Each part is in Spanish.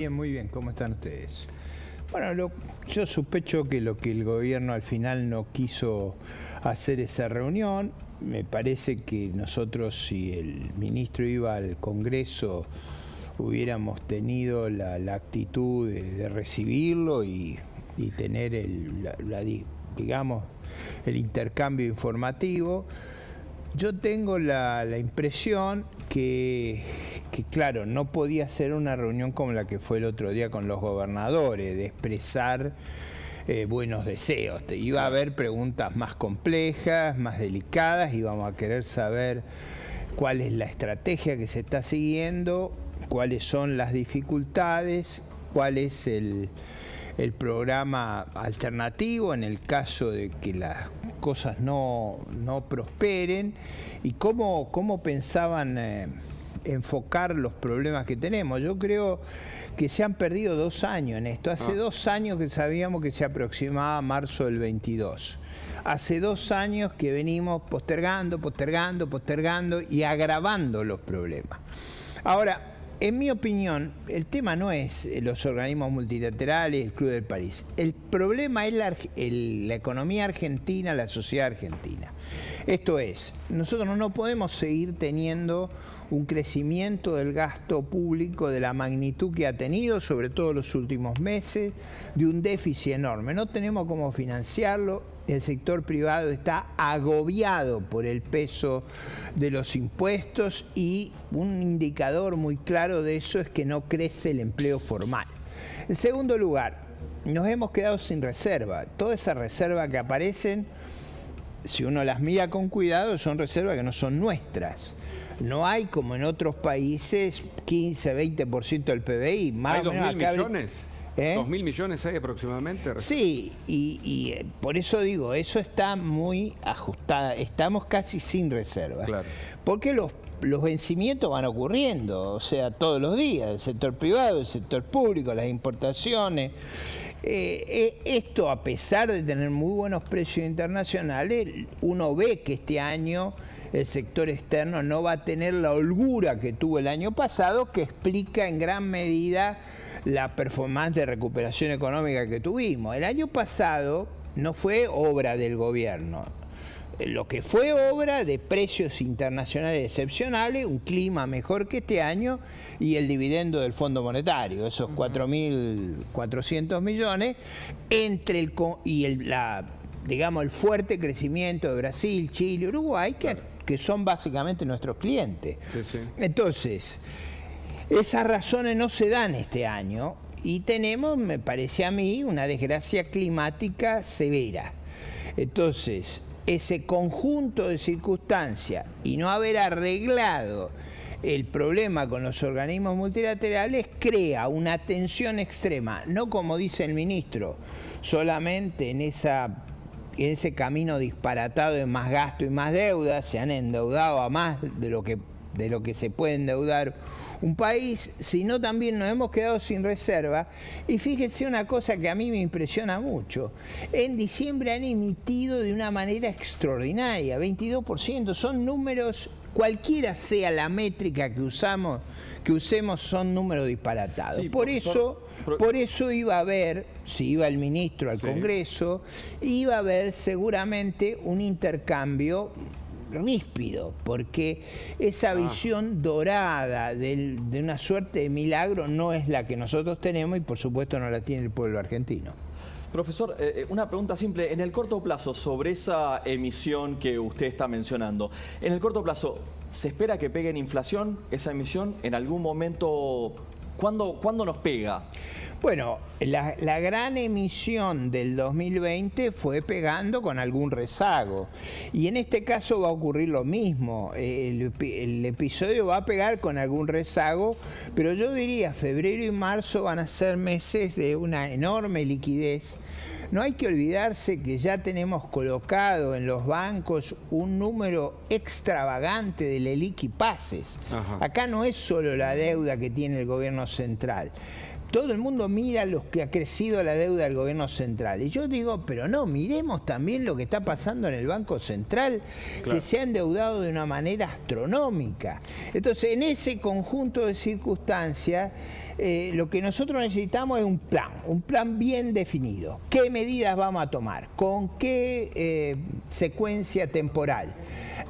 Bien, muy bien, ¿cómo están ustedes? Bueno, yo sospecho que lo que el gobierno al final no quiso hacer esa reunión. Me parece que nosotros, si el ministro iba al Congreso, hubiéramos tenido la actitud de recibirlo y tener digamos, el intercambio informativo. Yo tengo la impresión que, claro, no podía ser una reunión como la que fue el otro día con los gobernadores, de expresar buenos deseos. Iba a haber preguntas más complejas, más delicadas, íbamos a querer saber cuál es la estrategia que se está siguiendo, cuáles son las dificultades, cuál es el programa alternativo en el caso de que las cosas no prosperen, y cómo pensaban enfocar los problemas que tenemos. Yo creo que se han perdido 2 años en esto. Hace 2 años que sabíamos que se aproximaba marzo del 22. Hace 2 años que venimos postergando y agravando los problemas. Ahora, en mi opinión, el tema no es los organismos multilaterales, el Club de París. El problema es la economía argentina, la sociedad argentina. Esto es, nosotros no podemos seguir teniendo un crecimiento del gasto público de la magnitud que ha tenido, sobre todo los últimos meses, de un déficit enorme. No tenemos cómo financiarlo. El sector privado está agobiado por el peso de los impuestos y un indicador muy claro de eso es que no crece el empleo formal. En segundo lugar, nos hemos quedado sin reserva. Todas esas reservas que aparecen, si uno las mira con cuidado, son reservas que no son nuestras. No hay, como en otros países, 15, 20% del PBI. ¿Hay 2.000 millones? ¿Eh? 2.000 millones hay aproximadamente. Sí, y por eso digo, eso está muy ajustado, estamos casi sin reserva. Claro. Porque los vencimientos van ocurriendo, o sea, todos los días, el sector privado, el sector público, las importaciones. Esto, a pesar de tener muy buenos precios internacionales, uno ve que este año el sector externo no va a tener la holgura que tuvo el año pasado, que explica en gran medida la performance de recuperación económica que tuvimos. El año pasado no fue obra del gobierno. Lo que fue obra de precios internacionales excepcionales, un clima mejor que este año y el dividendo del Fondo Monetario, esos 4.400 millones, digamos, el fuerte crecimiento de Brasil, Chile, Uruguay, que son básicamente nuestros clientes. Sí. Entonces, esas razones no se dan este año y tenemos, me parece a mí, una desgracia climática severa. Entonces, ese conjunto de circunstancias y no haber arreglado el problema con los organismos multilaterales crea una tensión extrema, no como dice el ministro, solamente en ese camino disparatado de más gasto y más deuda. Se han endeudado a más de lo que se puede endeudar un país, sino también nos hemos quedado sin reserva. Y fíjense una cosa que a mí me impresiona mucho. En diciembre han emitido de una manera extraordinaria, 22%. Son números, cualquiera sea la métrica que usemos, son números disparatados. Sí, por eso iba a haber, si iba el ministro al Congreso, iba a haber seguramente un intercambio ríspido, porque esa visión dorada de una suerte de milagro no es la que nosotros tenemos y por supuesto no la tiene el pueblo argentino. Profesor, una pregunta simple. En el corto plazo, sobre esa emisión que usted está mencionando, en el corto plazo, ¿se espera que pegue en inflación esa emisión en algún momento? ¿Cuándo nos pega? Bueno, la gran emisión del 2020 fue pegando con algún rezago. Y en este caso va a ocurrir lo mismo. El episodio va a pegar con algún rezago, pero yo diría febrero y marzo van a ser meses de una enorme liquidez. No hay que olvidarse que ya tenemos colocado en los bancos un número extravagante de LELIQ y pases. Acá no es solo la deuda que tiene el gobierno central. todo el mundo mira lo que ha crecido la deuda del gobierno central. Y yo digo, pero no, miremos también lo que está pasando en el Banco Central, que se ha endeudado de una manera astronómica. Entonces, en ese conjunto de circunstancias, lo que nosotros necesitamos es un plan bien definido. ¿Qué medidas vamos a tomar? ¿Con qué secuencia temporal?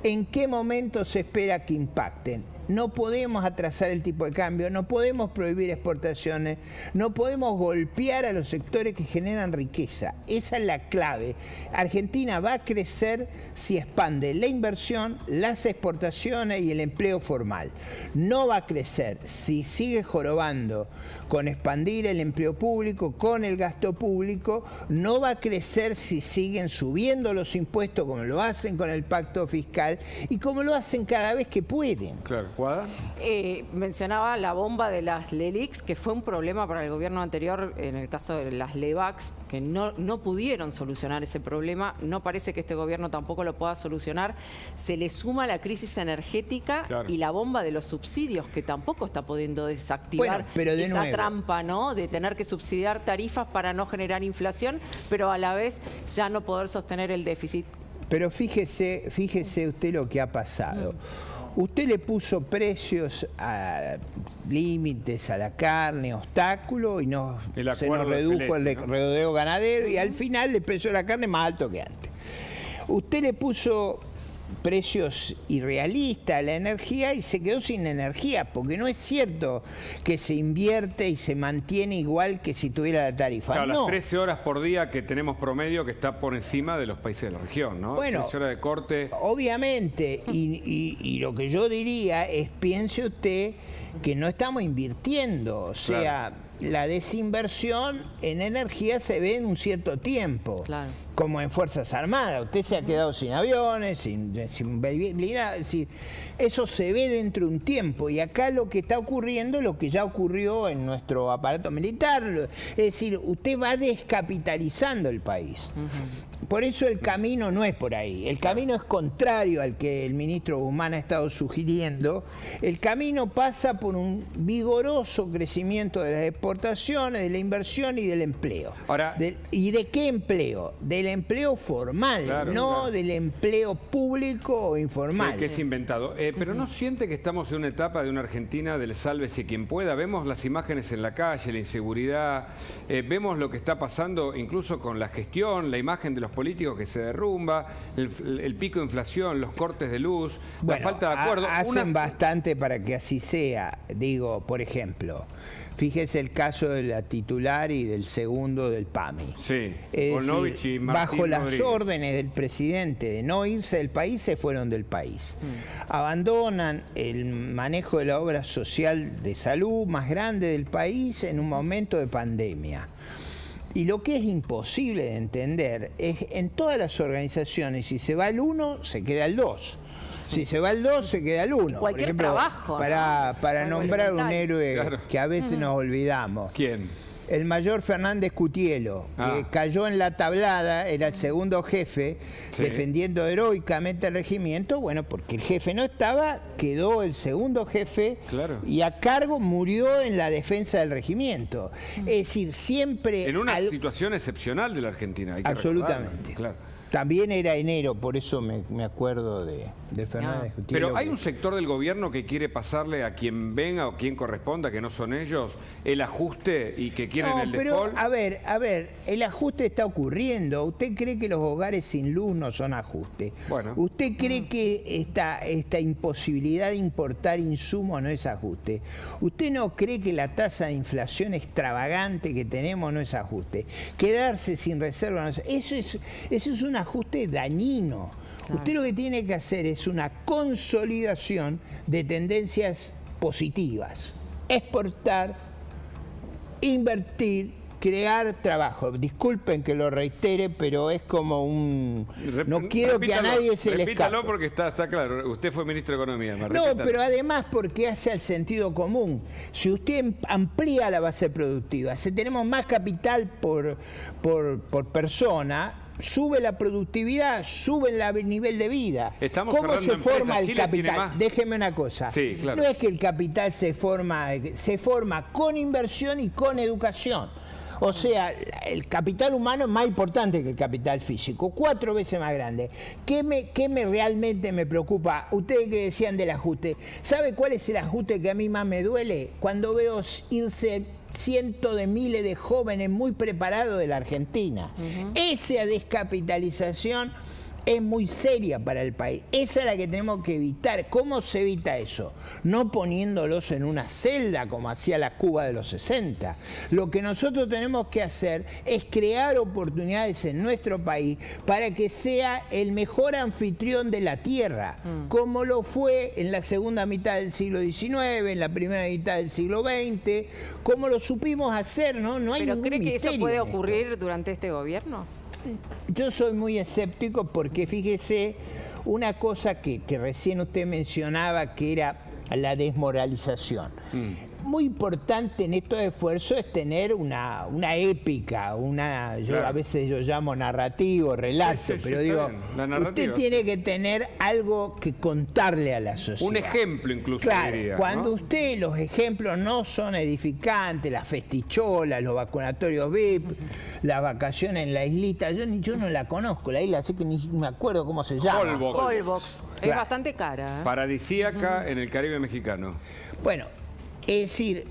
¿En qué momento se espera que impacten? No podemos atrasar el tipo de cambio, no podemos prohibir exportaciones, no podemos golpear a los sectores que generan riqueza. Esa es la clave. Argentina va a crecer si expande la inversión, las exportaciones y el empleo formal. No va a crecer si sigue jorobando con expandir el empleo público, con el gasto público. No va a crecer si siguen subiendo los impuestos como lo hacen con el pacto fiscal y como lo hacen cada vez que pueden. Claro. Mencionaba la bomba de las LELIX, que fue un problema para el gobierno anterior en el caso de las LEVAX, que no pudieron solucionar ese problema. No parece que este gobierno tampoco lo pueda solucionar. Se le suma la crisis energética y la bomba de los subsidios, que tampoco está pudiendo desactivar esa trampa, ¿no? De tener que subsidiar tarifas para no generar inflación, pero a la vez ya no poder sostener el déficit. Pero fíjese usted lo que ha pasado. Usted le puso precios a límites a la carne, obstáculos, y se nos redujo el rodeo ganadero y al final el precio de la carne más alto que antes. Usted le puso precios irrealistas a la energía y se quedó sin energía, porque no es cierto que se invierte y se mantiene igual que si tuviera la tarifa. Claro, no. Las 13 horas por día que tenemos promedio, que está por encima de los países de la región, ¿no? Bueno, 13 horas de corte. Obviamente, y lo que yo diría es, piense usted que no estamos invirtiendo, o sea, la desinversión en energía se ve en un cierto tiempo, como en Fuerzas Armadas. Usted se ha quedado sin aviones, sin blindados, es decir, eso se ve dentro de un tiempo, y acá lo que está ocurriendo es lo que ya ocurrió en nuestro aparato militar, es decir, usted va descapitalizando el país. Por eso el camino no es por ahí, el camino es contrario al que el ministro Guzmán ha estado sugiriendo. El camino pasa por un vigoroso crecimiento de las exportaciones, de la inversión y del empleo. Ahora, ¿y de qué empleo? Del empleo formal, del empleo público o informal. Que es inventado. Pero ¿no siente que estamos en una etapa de una Argentina del sálvese quien pueda? Vemos las imágenes en la calle, la inseguridad, vemos lo que está pasando incluso con la gestión, la imagen de los políticos que se derrumba, el pico de inflación, los cortes de luz, la falta de acuerdo. Hacen bastante para que así sea. Digo, por ejemplo, fíjese el caso de la titular y del segundo del PAMI. Sí, Volnovich y Martín bajo las órdenes del presidente de no irse del país, se fueron del país. Abandonan el manejo de la obra social de salud más grande del país en un momento de pandemia. Y lo que es imposible de entender es, en todas las organizaciones, si se va el 1, se queda el 2. Si se va el 2, se queda el 1. Cualquier por ejemplo, trabajo, para nombrar un héroe que a veces nos olvidamos. ¿Quién? El mayor Fernández Cutielo, que cayó en la tablada, era el segundo jefe, defendiendo heroicamente el regimiento. Bueno, porque el jefe no estaba, quedó el segundo jefe y a cargo murió en la defensa del regimiento. Es decir, siempre... En una situación excepcional de la Argentina. Hay que absolutamente. También era enero, por eso me acuerdo de Fernández Cutielo. Pero hay un sector del gobierno que quiere pasarle a quien venga o quien corresponda, que no son ellos, el ajuste y que quieren el default. A ver, el ajuste está ocurriendo. ¿Usted cree que los hogares sin luz no son ajuste? Bueno. ¿Usted cree que esta imposibilidad de importar insumos no es ajuste? ¿Usted no cree que la tasa de inflación extravagante que tenemos no es ajuste? Quedarse sin reserva no es... Eso es un ajuste dañino. Usted lo que tiene que hacer es una consolidación de tendencias positivas. Exportar, invertir, crear trabajo. Disculpen que lo reitere, pero es como un... No quiero que a nadie se le escape. Repítalo porque está claro. Usted fue ministro de Economía. No, pero además porque hace al sentido común. Si usted amplía la base productiva, si tenemos más capital por persona, sube la productividad, sube el nivel de vida. Estamos ¿Cómo cerrando se forma empresas. el Chile tiene capital? más. Déjeme una cosa. Sí, claro. No es que el capital se forma con inversión y con educación. O sea, el capital humano es más importante que el capital físico, 4 veces más grande. ¿Qué realmente me preocupa? Ustedes que decían del ajuste, ¿sabe cuál es el ajuste que a mí más me duele? Cuando veo irse cientos de miles de jóvenes muy preparados de la Argentina. Esa descapitalización es muy seria para el país. Esa es la que tenemos que evitar. ¿Cómo se evita eso? No poniéndolos en una celda como hacía la Cuba de los 60. Lo que nosotros tenemos que hacer es crear oportunidades en nuestro país para que sea el mejor anfitrión de la tierra, como lo fue en la segunda mitad del siglo XIX, en la primera mitad del siglo XX, como lo supimos hacer, ¿no? No hay ¿Pero ningún cree que eso misterio puede en esto. ocurrir durante este gobierno? Yo soy muy escéptico porque fíjese una cosa que recién usted mencionaba, que era la desmoralización. Muy importante en estos esfuerzos es tener una épica, Claro. a veces yo llamo narrativo, relato, Sí, sí, pero sí, digo, está bien. La narrativa, usted tiene que tener algo que contarle a la sociedad. Un ejemplo incluso, Claro, diría, cuando ¿no? los ejemplos no son edificantes, las festicholas, los vacunatorios VIP, las vacaciones en la islita, yo no la conozco, la isla, así que ni me acuerdo cómo se llama. Holbox. Holbox. Es Claro. bastante cara. Paradisíaca en el Caribe mexicano. Bueno, es decir,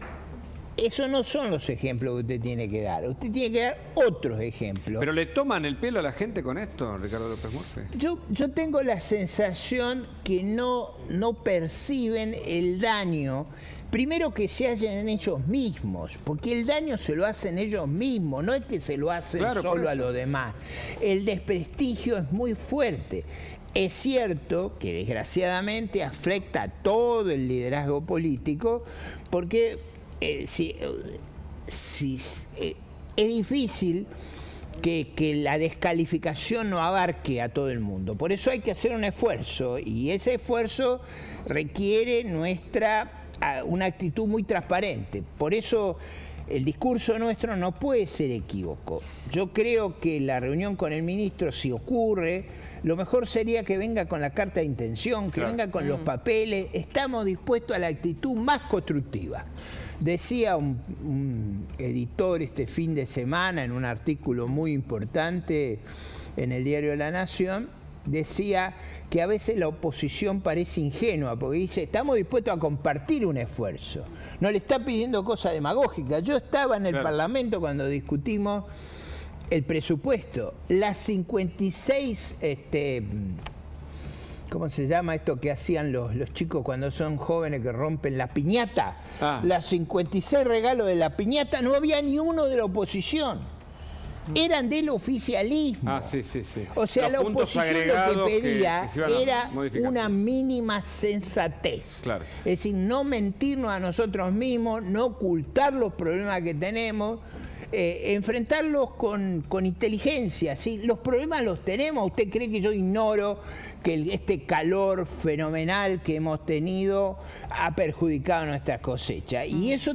esos no son los ejemplos que usted tiene que dar. Usted tiene que dar otros ejemplos. ¿Pero le toman el pelo a la gente con esto, Ricardo López Murphy? Yo tengo la sensación que no perciben el daño, primero que se hacen ellos mismos, porque el daño se lo hacen ellos mismos, no es que se lo hacen Claro, por solo a eso. los demás. El desprestigio es muy fuerte. Es cierto que desgraciadamente afecta a todo el liderazgo político, porque es difícil que la descalificación no abarque a todo el mundo. Por eso hay que hacer un esfuerzo, y ese esfuerzo requiere una actitud muy transparente. Por eso el discurso nuestro no puede ser equívoco. Yo creo que la reunión con el ministro, si ocurre, lo mejor sería que venga con la carta de intención, que Claro. venga con los papeles. Estamos dispuestos a la actitud más constructiva. Decía un editor este fin de semana en un artículo muy importante en el diario La Nación, decía que a veces la oposición parece ingenua, porque dice, estamos dispuestos a compartir un esfuerzo. No le está pidiendo cosas demagógicas. Yo estaba en el Claro. Parlamento cuando discutimos el presupuesto. Las 56, ¿cómo se llama esto que hacían los chicos cuando son jóvenes que rompen la piñata? Ah. Las 56 regalos de la piñata, no había ni uno de la oposición. Eran del oficialismo. Ah, sí, sí, sí. O sea, Los la puntos oposición lo agregados que pedía que se iban a era modificar. una mínima sensatez. Claro. Es decir, no mentirnos a nosotros mismos, no ocultar los problemas que tenemos, enfrentarlos con inteligencia. ¿Sí? Los problemas los tenemos. ¿Usted cree que yo ignoro que este calor fenomenal que hemos tenido ha perjudicado nuestras cosechas? Y eso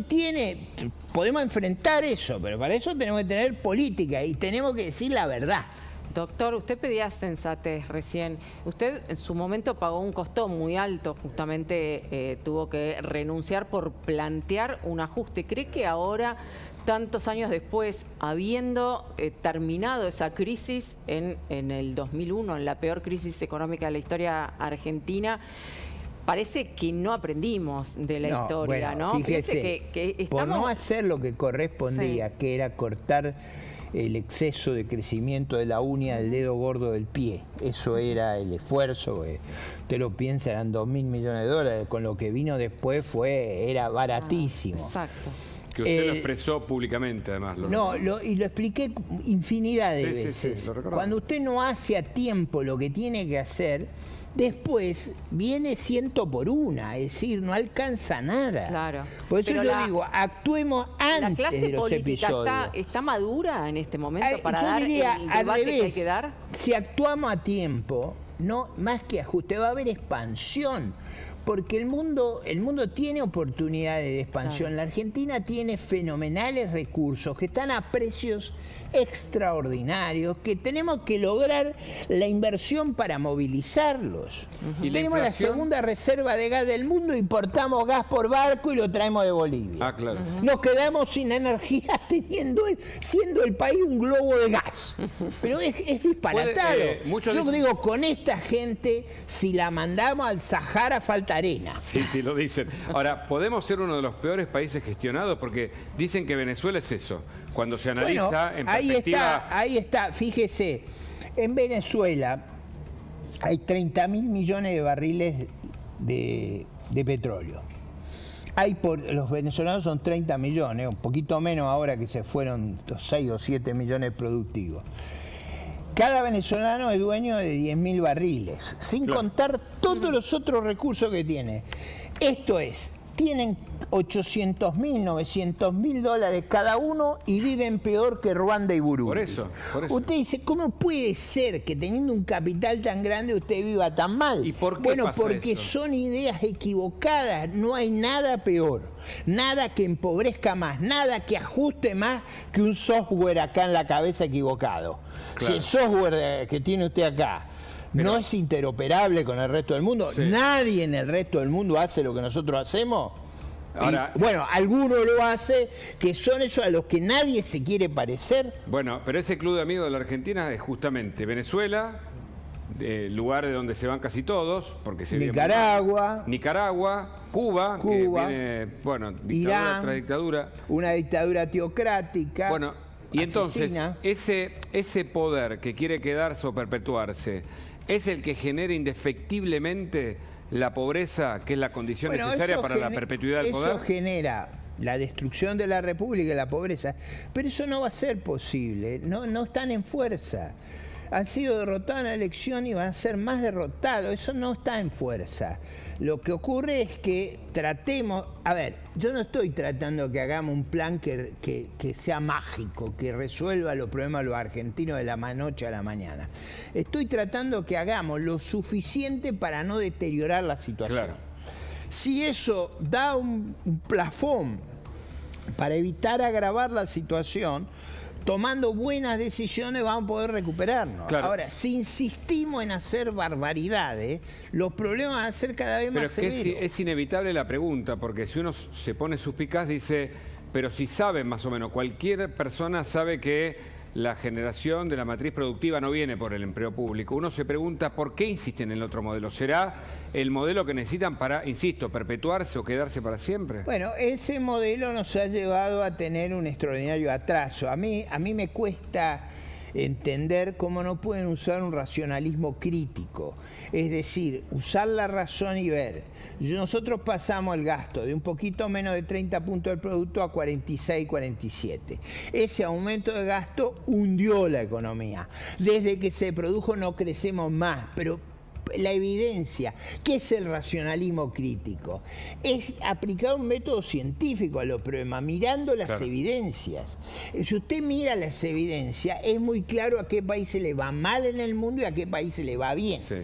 podemos enfrentar eso, pero para eso tenemos que tener política y tenemos que decir la verdad. Doctor, usted pedía sensatez recién. Usted en su momento pagó un costo muy alto, justamente tuvo que renunciar por plantear un ajuste. ¿Cree que ahora, tantos años después, habiendo terminado esa crisis en el 2001, en la peor crisis económica de la historia argentina, parece que no aprendimos de la historia, bueno, ¿no? Fíjese, que por estamos... no hacer lo que correspondía, Sí. que era cortar el exceso de crecimiento de la uña del dedo gordo del pie. Eso era el esfuerzo. Usted lo piensa, eran 2.000 millones de dólares. Con lo que vino después era baratísimo. Exacto. Que usted lo expresó públicamente, además. Y lo expliqué infinidad de Sí, sí, veces. sí, lo recuerdo. Cuando usted no hace a tiempo lo que tiene que hacer, después viene 100 por una, es decir, no alcanza nada. Claro. Por eso Pero yo digo, actuemos ¿La antes clase de los política episodios. está madura en este momento Ay, para yo dar diría, el al debate que hay revés, que dar? si actuamos a tiempo, no más que ajuste, va a haber expansión. porque el mundo tiene oportunidades de expansión. Claro. La Argentina tiene fenomenales recursos que están a precios extraordinarios, que tenemos que lograr la inversión para movilizarlos. ¿Y la Tenemos la inflación? segunda reserva de gas del mundo, importamos gas por barco y lo traemos de Bolivia. Ah, claro. Nos quedamos sin energía siendo el país un globo de gas. Pero es disparatado. muchos Yo dicen- digo, con esta gente, si la mandamos al Sahara, falta arena. Sí, sí, lo dicen. Ahora, ¿podemos ser uno de los peores países gestionados? Porque dicen que Venezuela es eso. Cuando se analiza Bueno, en ahí perspectiva... ahí está. Fíjese, en Venezuela hay 30.000 millones de barriles de petróleo. Los venezolanos son 30 millones, un poquito menos ahora que se fueron 6 o 7 millones productivos. Cada venezolano es dueño de 10.000 barriles, sin Claro. contar todos los otros recursos que tiene. Esto es, tienen 800.000, 900.000 dólares cada uno y viven peor que Ruanda y Burundi. Por eso. Usted dice, ¿cómo puede ser que teniendo un capital tan grande usted viva tan mal? ¿Y por qué Bueno, pasa porque eso? son ideas equivocadas. No hay nada peor, nada que empobrezca más, nada que ajuste más que un software acá en la cabeza equivocado. Claro. Si el software que tiene usted acá no es interoperable con el resto del mundo, Sí. nadie en el resto del mundo hace lo que nosotros hacemos. Ahora- Bueno, alguno lo hace, que son esos a los que nadie se quiere parecer. Bueno, pero ese club de amigos de la Argentina es justamente Venezuela, el lugar de donde se van casi todos, porque se vive muy mal. Nicaragua, Cuba, que Cuba, viene, bueno, dictadura Irán. tras dictadura. Una dictadura teocrática. Bueno, y entonces, asesina. ese poder que quiere quedarse o perpetuarse, ¿es el que genera indefectiblemente la pobreza, que es la condición Bueno, necesaria eso para la perpetuidad del poder? Eso genera la destrucción de la República y la pobreza, pero eso no va a ser posible, no están en fuerza. Han sido derrotados en la elección y van a ser más derrotados, eso no está en fuerza. Lo que ocurre es que tratemos, a ver, yo no estoy tratando que hagamos un plan que sea mágico, que resuelva los problemas de los argentinos de la noche a la mañana. Estoy tratando que hagamos lo suficiente para no deteriorar la situación. Claro. Si eso da un plafón para evitar agravar la situación, tomando buenas decisiones vamos a poder recuperarnos. Claro. Ahora, si insistimos en hacer barbaridades, los problemas van a ser cada vez Pero más es que severos. es inevitable la pregunta, porque si uno se pone suspicaz, dice, pero si saben más o menos, cualquier persona sabe que la generación de la matriz productiva no viene por el empleo público. Uno se pregunta por qué insisten en el otro modelo. ¿Será el modelo que necesitan para, insisto, perpetuarse o quedarse para siempre? Bueno, ese modelo nos ha llevado a tener un extraordinario atraso. A mí me cuesta entender cómo no pueden usar un racionalismo crítico. Es decir, usar la razón y ver. Nosotros pasamos el gasto de un poquito menos de 30 puntos del producto a 46, 47. Ese aumento de gasto hundió la economía. Desde que se produjo no crecemos más, pero la evidencia, ¿qué es el racionalismo crítico? Es aplicar un método científico a los problemas, mirando las evidencias. Si usted mira las evidencias, es muy claro a qué país se le va mal en el mundo y a qué país se le va bien. Sí.